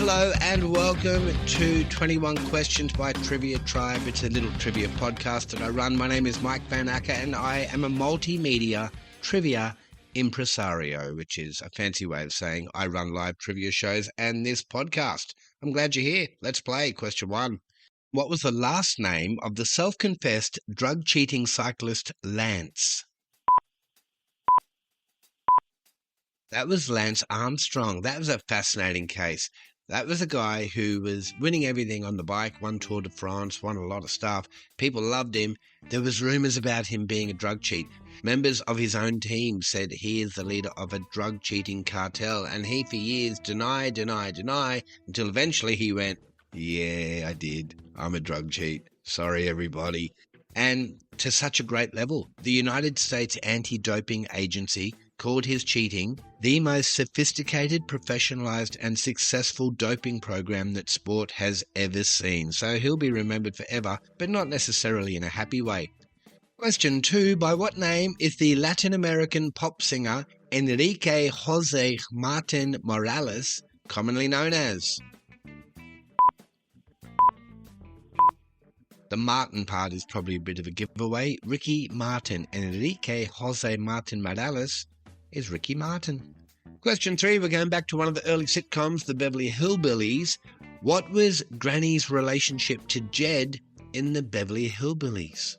Hello and welcome to 21 Questions by Trivia Tribe. It's a little trivia podcast that I run. My name is Mike van Acker and I am a multimedia trivia impresario, which is a fancy way of saying I run live trivia shows and this podcast. I'm glad you're here. Let's play. Question 1. What was the last name of the self-confessed drug-cheating cyclist Lance? That was Lance Armstrong. That was a fascinating case. That was a guy who was winning everything on the bike, won Tour de France, won a lot of stuff. People loved him. There was rumours about him being a drug cheat. Members of his own team said he is the leader of a drug-cheating cartel, and he for years denied, until eventually he went, yeah, I did. I'm a drug cheat. Sorry, everybody. And to such a great level, the United States Anti-Doping Agency called his cheating the most sophisticated, professionalised and successful doping program that sport has ever seen. So he'll be remembered forever, but not necessarily in a happy way. Question 2. By what name is the Latin American pop singer Enrique José Martin Morales commonly known as? The Martin part is probably a bit of a giveaway. Ricky Martin. Enrique José Martin Morales is Ricky Martin. Question 3, we're going back to one of the early sitcoms, the Beverly Hillbillies. What was Granny's relationship to Jed in the Beverly Hillbillies?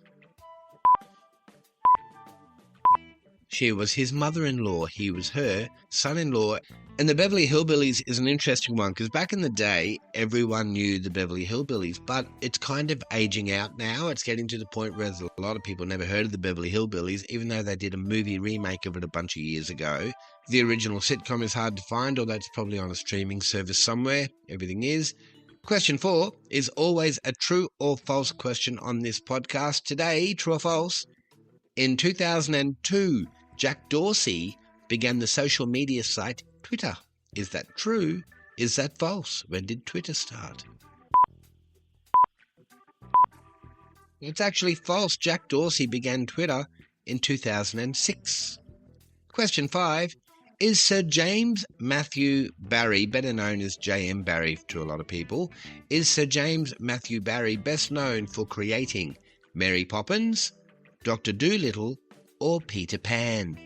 She was his mother-in-law. He was her son-in-law. And the Beverly Hillbillies is an interesting one because back in the day, everyone knew the Beverly Hillbillies, but it's kind of aging out now. It's getting to the point where a lot of people never heard of the Beverly Hillbillies, even though they did a movie remake of it a bunch of years ago. The original sitcom is hard to find, although it's probably on a streaming service somewhere. Everything is. Question 4 is always a true or false question on this podcast. Today, true or false? In 2002, Jack Dorsey began the social media site Twitter. Is that true? Is that false? When did Twitter start? It's actually false. Jack Dorsey began Twitter in 2006. Question 5. Is Sir James Matthew Barrie, better known as J.M. Barrie to a lot of people, is Sir James Matthew Barrie best known for creating Mary Poppins, Dr. Dolittle, or Peter Pan?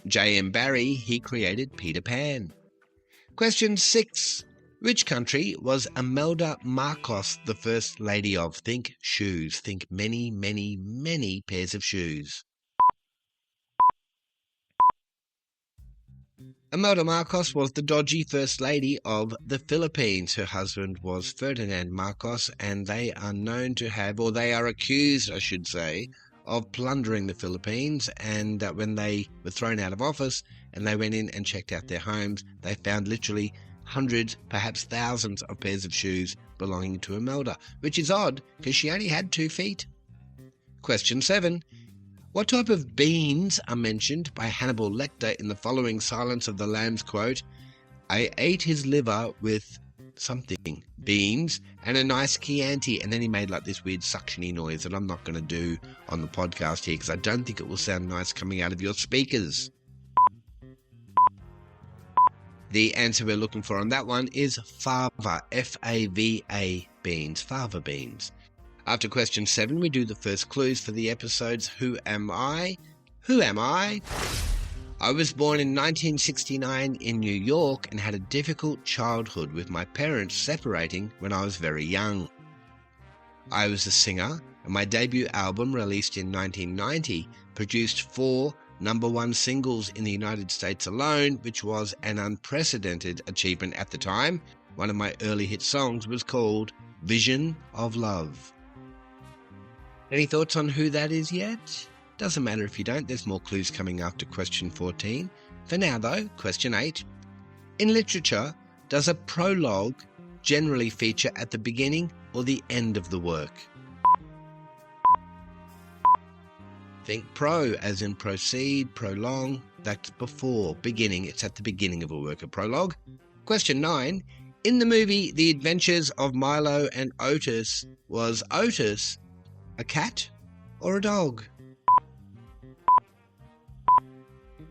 J.M. Barrie, he created Peter Pan. Question 6. Which country was Imelda Marcos the first lady of? Think shoes. Think many, many, many pairs of shoes. Imelda Marcos was the dodgy first lady of the Philippines. Her husband was Ferdinand Marcos, and they are known to have, or they are accused, I should say, of plundering the Philippines. And when they were thrown out of office and they went in and checked out their homes, they found literally hundreds, perhaps thousands of pairs of shoes belonging to Imelda, which is odd because she only had 2 feet. Question 7. What type of beans are mentioned by Hannibal Lecter in the following Silence of the Lambs quote? I ate his liver with something, beans, and a nice Chianti. And then he made like this weird suctiony noise that I'm not going to do on the podcast here because I don't think it will sound nice coming out of your speakers. The answer we're looking for on that one is fava, F-A-V-A beans, fava beans. After question 7, we do the first clues for the episodes Who Am I? Who am I? I was born in 1969 in New York and had a difficult childhood with my parents separating when I was very young. I was a singer, and my debut album, released in 1990, produced 4 #1 singles in the United States alone, which was an unprecedented achievement at the time. One of my early hit songs was called Vision of Love. Any thoughts on who that is yet? Doesn't matter if you don't, there's more clues coming after question 14. For now though, question 8. In literature, does a prologue generally feature at the beginning or the end of the work? Think pro, as in proceed, prolong, that's before, beginning, it's at the beginning of a work, a prologue. Question 9. In the movie The Adventures of Milo and Otis, was Otis a cat or a dog?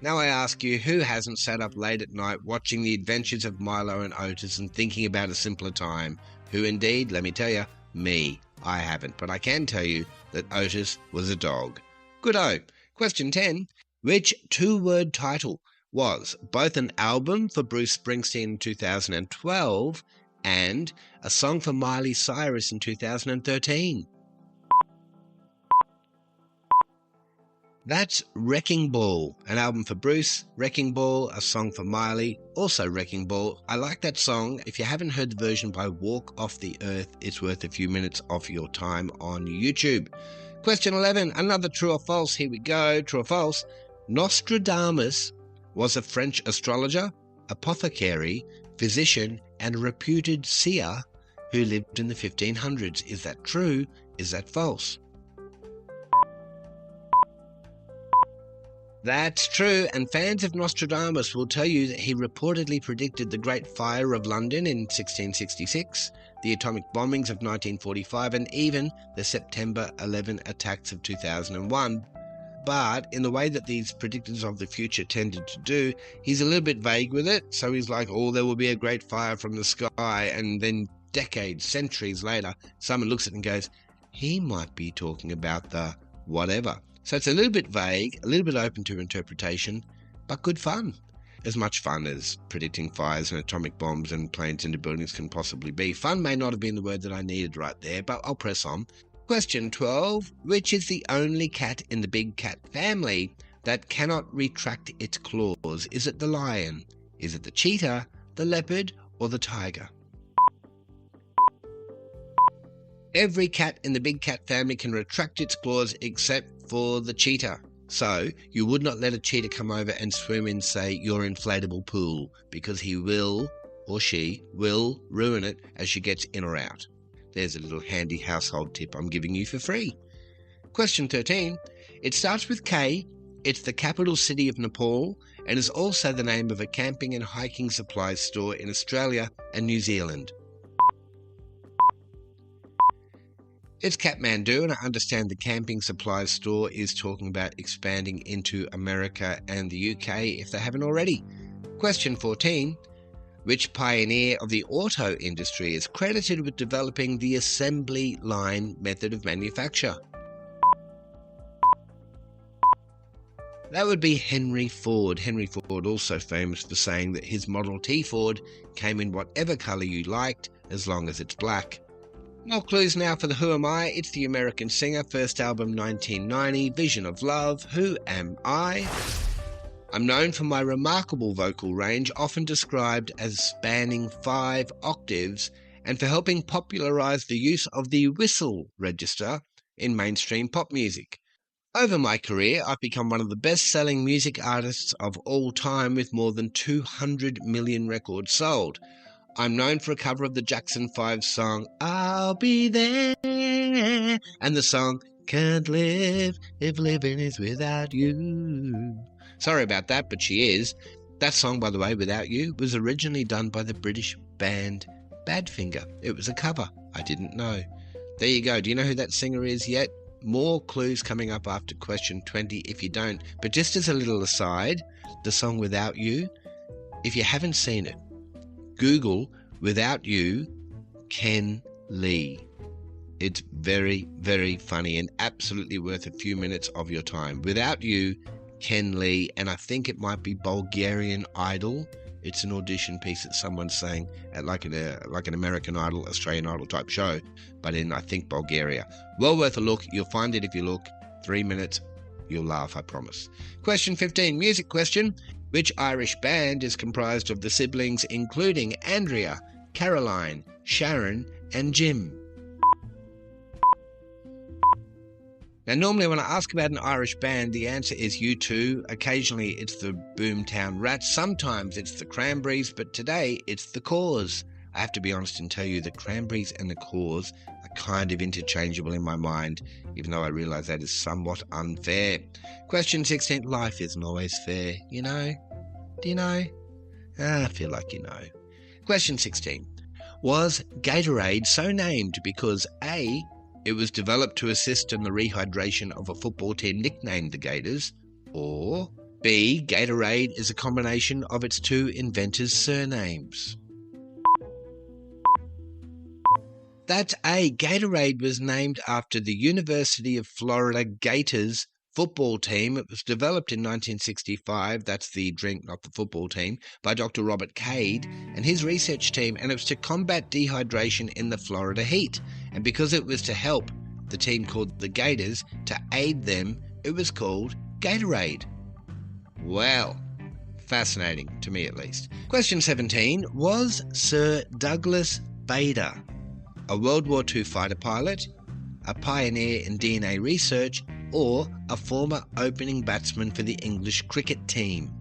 Now I ask you, who hasn't sat up late at night watching the adventures of Milo and Otis and thinking about a simpler time? Who indeed? Let me tell you, me. I haven't, but I can tell you that Otis was a dog. Good-o. Question 10. Which two-word title was both an album for Bruce Springsteen in 2012 and a song for Miley Cyrus in 2013? That's Wrecking Ball, an album for Bruce, Wrecking Ball, a song for Miley, also Wrecking Ball. I like that song. If you haven't heard the version by Walk Off the Earth, it's worth a few minutes of your time on YouTube. Question 11, another true or false. Here we go. True or false? Nostradamus was a French astrologer, apothecary, physician, and reputed seer who lived in the 1500s. Is that true? Is that false? That's true, and fans of Nostradamus will tell you that he reportedly predicted the Great Fire of London in 1666, the atomic bombings of 1945, and even the September 11 attacks of 2001. But in the way that these predictors of the future tended to do, he's a little bit vague with it. So he's like, oh, there will be a great fire from the sky, and then decades, centuries later, someone looks at it and goes, he might be talking about the whatever. So it's a little bit vague, a little bit open to interpretation, but good fun. As much fun as predicting fires and atomic bombs and planes into buildings can possibly be. Fun may not have been the word that I needed right there, but I'll press on. Question 12. Which is the only cat in the big cat family that cannot retract its claws? Is it the lion? Is it the cheetah, the leopard, or the tiger? Every cat in the big cat family can retract its claws except for the cheetah. So you would not let a cheetah come over and swim in, say, your inflatable pool, because he will, or she, will ruin it as she gets in or out. There's a little handy household tip I'm giving you for free. Question 13. It starts with K, it's the capital city of Nepal, and is also the name of a camping and hiking supplies store in Australia and New Zealand. It's Kathmandu, and I understand the camping supplies store is talking about expanding into America and the UK if they haven't already. Question 14. Which pioneer of the auto industry is credited with developing the assembly line method of manufacture? That would be Henry Ford. Henry Ford, also famous for saying that his Model T Ford came in whatever colour you liked as long as it's black. More clues now for the Who Am I? It's the American singer, first album 1990, Vision of Love, Who Am I? I'm known for my remarkable vocal range, often described as spanning 5 octaves, and for helping popularise the use of the whistle register in mainstream pop music. Over my career, I've become one of the best-selling music artists of all time with more than 200 million records sold. I'm known for a cover of the Jackson 5 song, I'll Be There, and the song, Can't Live If Living Is Without You. Sorry about that, but she is. That song, by the way, Without You, was originally done by the British band Badfinger. It was a cover. I didn't know. There you go. Do you know who that singer is yet? More clues coming up after question 20 if you don't. But just as a little aside, the song Without You, if you haven't seen it, Google Without You, Ken Lee. It's very, very funny and absolutely worth a few minutes of your time. Without You, Ken Lee, and I think it might be Bulgarian Idol. It's an audition piece that someone's saying at like an American Idol, Australian Idol type show, but in, I think, Bulgaria. Well worth a look. You'll find it if you look. 3 minutes. You'll laugh, I promise. Question 15, music question. Which Irish band is comprised of the siblings including Andrea, Caroline, Sharon, and Jim? Now, normally when I ask about an Irish band, the answer is U2. Occasionally it's the Boomtown Rats. Sometimes it's the Cranberries, but today it's the Corrs. I have to be honest and tell you the Cranberries and the Corrs are kind of interchangeable in my mind, even though I realise that is somewhat unfair. Question 16. Life isn't always fair, you know? Do you know? I feel like you know. Question 16. Was Gatorade so named because A, it was developed to assist in the rehydration of a football team nicknamed the Gators, or B. Gatorade is a combination of its two inventors' surnames. That's A. Gatorade was named after the University of Florida Gators football team. It was developed in 1965, that's the drink, not the football team, by Dr. Robert Cade and his research team, and it was to combat dehydration in the Florida heat. And because it was to help the team called the Gators, to aid them, it was called Gatorade. Well, fascinating, to me at least. Question 17. Was Sir Douglas Bader a World War II fighter pilot, a pioneer in DNA research, or a former opening batsman for the English cricket team?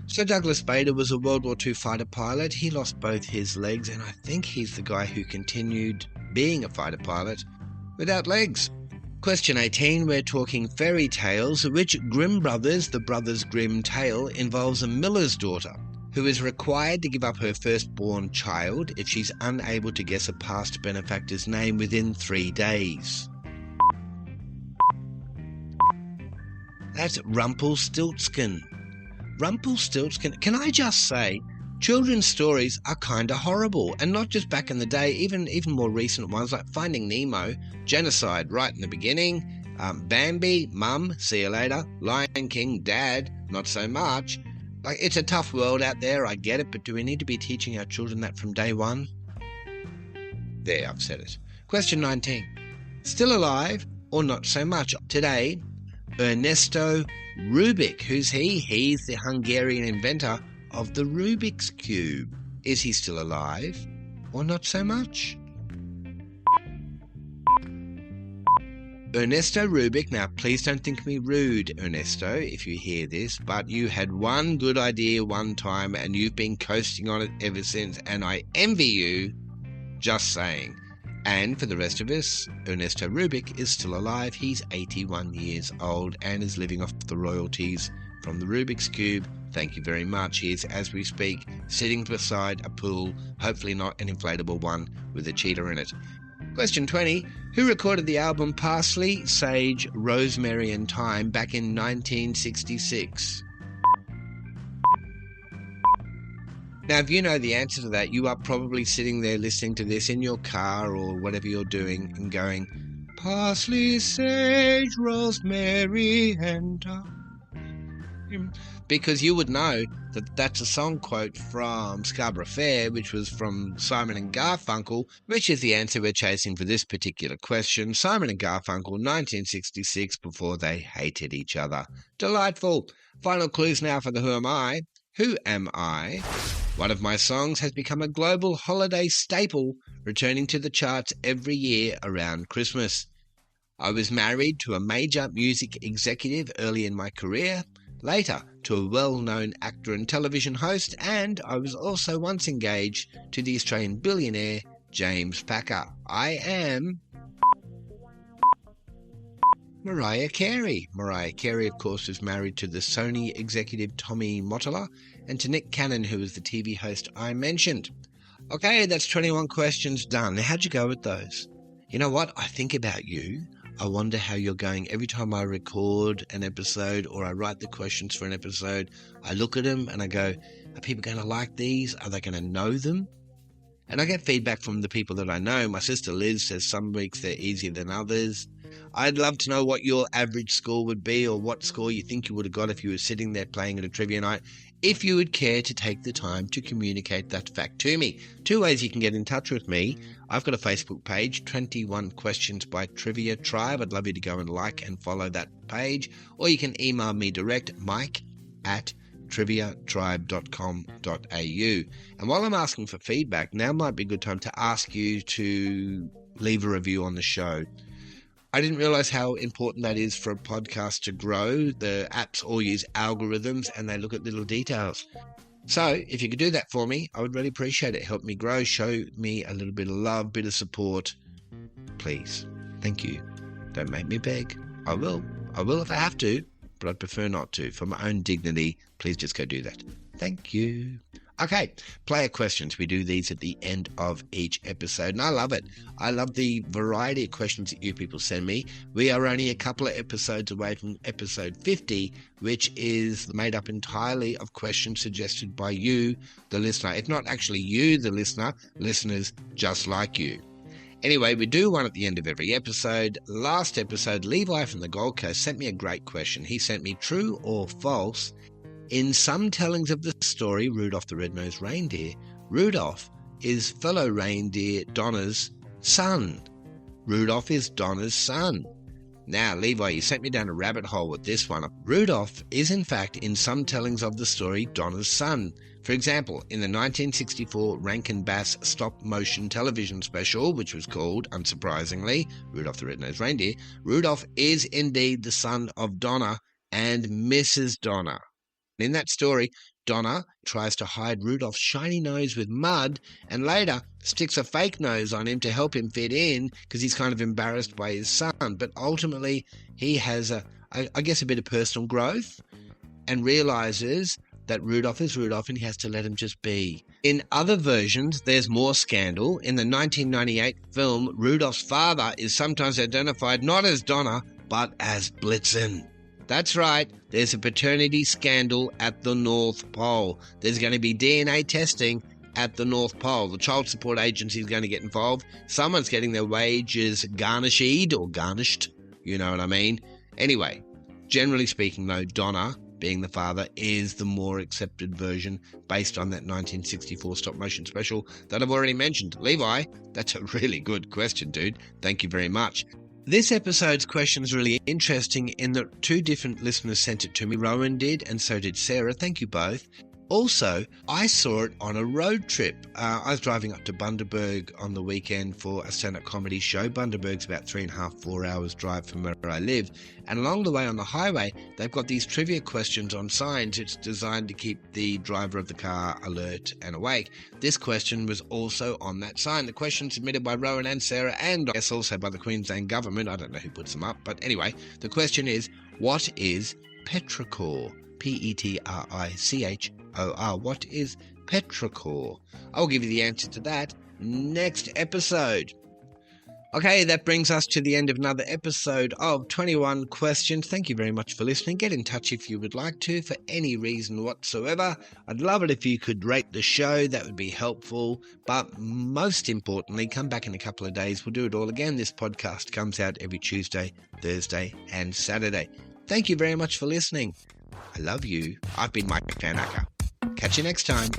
Sir Douglas Bader was a World War II fighter pilot. He lost both his legs, and I think he's the guy who continued being a fighter pilot without legs. Question 18, we're talking fairy tales. Which Grimm brothers, the Brothers Grimm tale, involves a miller's daughter who is required to give up her firstborn child if she's unable to guess a past benefactor's name within 3 days? That's Rumpelstiltskin. Rumpelstiltskin. Can I just say, children's stories are kind of horrible, and not just back in the day, even more recent ones like Finding Nemo, genocide right in the beginning, Bambi, Mum, see you later, Lion King, Dad, not so much. Like, it's a tough world out there, I get it, but do we need to be teaching our children that from day one? There, I've said it. Question 19. Still alive, or not so much? Today, Ernesto Rubik. Who's he? He's the Hungarian inventor of the Rubik's Cube. Is he still alive, or not so much? Ernesto Rubik. Now, please don't think me rude, Ernesto, if you hear this, but you had one good idea one time and you've been coasting on it ever since, and I envy you, just saying. And for the rest of us, Ernesto Rubik is still alive. He's 81 years old and is living off the royalties from the Rubik's Cube. Thank you very much. He is, as we speak, sitting beside a pool, hopefully not an inflatable one with a cheetah in it. Question 20. Who recorded the album Parsley, Sage, Rosemary and Thyme back in 1966? Now, if you know the answer to that, you are probably sitting there listening to this in your car or whatever you're doing and going, Parsley, Sage, Rosemary and Thyme. Because you would know that that's a song quote from Scarborough Fair, which was from Simon and Garfunkel, which is the answer we're chasing for this particular question. Simon and Garfunkel, 1966, before they hated each other. Delightful. Final clues now for the Who Am I? Who am I? One of my songs has become a global holiday staple, returning to the charts every year around Christmas. I was married to a major music executive early in my career, later to a well-known actor and television host, and I was also once engaged to the Australian billionaire James Packer. I am Mariah Carey. Mariah Carey, of course, was married to the Sony executive Tommy Mottola and to Nick Cannon, who was the TV host I mentioned. Okay, that's 21 questions done. Now, how'd you go with those? You know what? I think about you. I wonder how you're going. Every time I record an episode or I write the questions for an episode, I look at them and I go, are people going to like these? Are they going to know them? And I get feedback from the people that I know. My sister Liz says some weeks they're easier than others. I'd love to know what your average score would be or what score you think you would have got if you were sitting there playing at a trivia night, if you would care to take the time to communicate that fact to me. 2 ways you can get in touch with me. I've got a Facebook page, 21 Questions by Trivia Tribe. I'd love you to go and like and follow that page. Or you can email me direct, mike@triviatribe.com.au. And while I'm asking for feedback, now might be a good time to ask you to leave a review on the show. I didn't realize how important that is for a podcast to grow. The apps all use algorithms and they look at little details. So if you could do that for me, I would really appreciate it. Help me grow, show me a little bit of love, bit of support. Please. Thank you. Don't make me beg. I will if I have to, but I'd prefer not to. For my own dignity, please just go do that. Thank you. Okay, player questions. We do these at the end of each episode, and I love it. I love the variety of questions that you people send me. We are only a couple of episodes away from episode 50, which is made up entirely of questions suggested by you, the listener. If not actually you, the listener, listeners just like you. Anyway, we do one at the end of every episode. Last episode, Levi from the Gold Coast sent me a great question. He sent me true or false. In some tellings of the story, Rudolph the Red-Nosed Reindeer, Rudolph is fellow reindeer Donna's son. Rudolph is Donna's son. Now, Levi, you sent me down a rabbit hole with this one. Rudolph is, in fact, in some tellings of the story, Donna's son. For example, in the 1964 Rankin Bass stop-motion television special, which was called, unsurprisingly, Rudolph the Red-Nosed Reindeer, Rudolph is indeed the son of Donna and Mrs. Donna. In that story, Donna tries to hide Rudolph's shiny nose with mud and later sticks a fake nose on him to help him fit in because he's kind of embarrassed by his son. But ultimately, he has, a bit of personal growth and realizes that Rudolph is Rudolph and he has to let him just be. In other versions, there's more scandal. In the 1998 film, Rudolph's father is sometimes identified not as Donna, but as Blitzen. That's right, there's a paternity scandal at the North Pole. There's going to be DNA testing at the North Pole. The Child Support Agency is going to get involved. Someone's getting their wages garnished, you know what I mean. Anyway, generally speaking though, Donna, being the father, is the more accepted version based on that 1964 stop-motion special that I've already mentioned. Levi, that's a really good question, dude. Thank you very much. This episode's question is really interesting in that two different listeners sent it to me. Rowan did, and so did Sarah. Thank you both. Also, I saw it on a road trip. I was driving up to Bundaberg on the weekend for a stand-up comedy show. Bundaberg's about 3.5, 4 hours drive from where I live. And along the way on the highway, they've got these trivia questions on signs. It's designed to keep the driver of the car alert and awake. This question was also on that sign. The question submitted by Rowan and Sarah, and I guess also by the Queensland government. I don't know who puts them up. But anyway, the question is, what is petrichor? Petrichor. What is petrichor? I'll give you the answer to that next episode. Okay, that brings us to the end of another episode of 21 Questions. Thank you very much for listening. Get in touch if you would like to, for any reason whatsoever. I'd love it if you could rate the show. That would be helpful. But most importantly, come back in a couple of days. We'll do it all again. This podcast comes out every Tuesday, Thursday, and Saturday. Thank you very much for listening. I love you. I've been Mike van Acker. Catch you next time.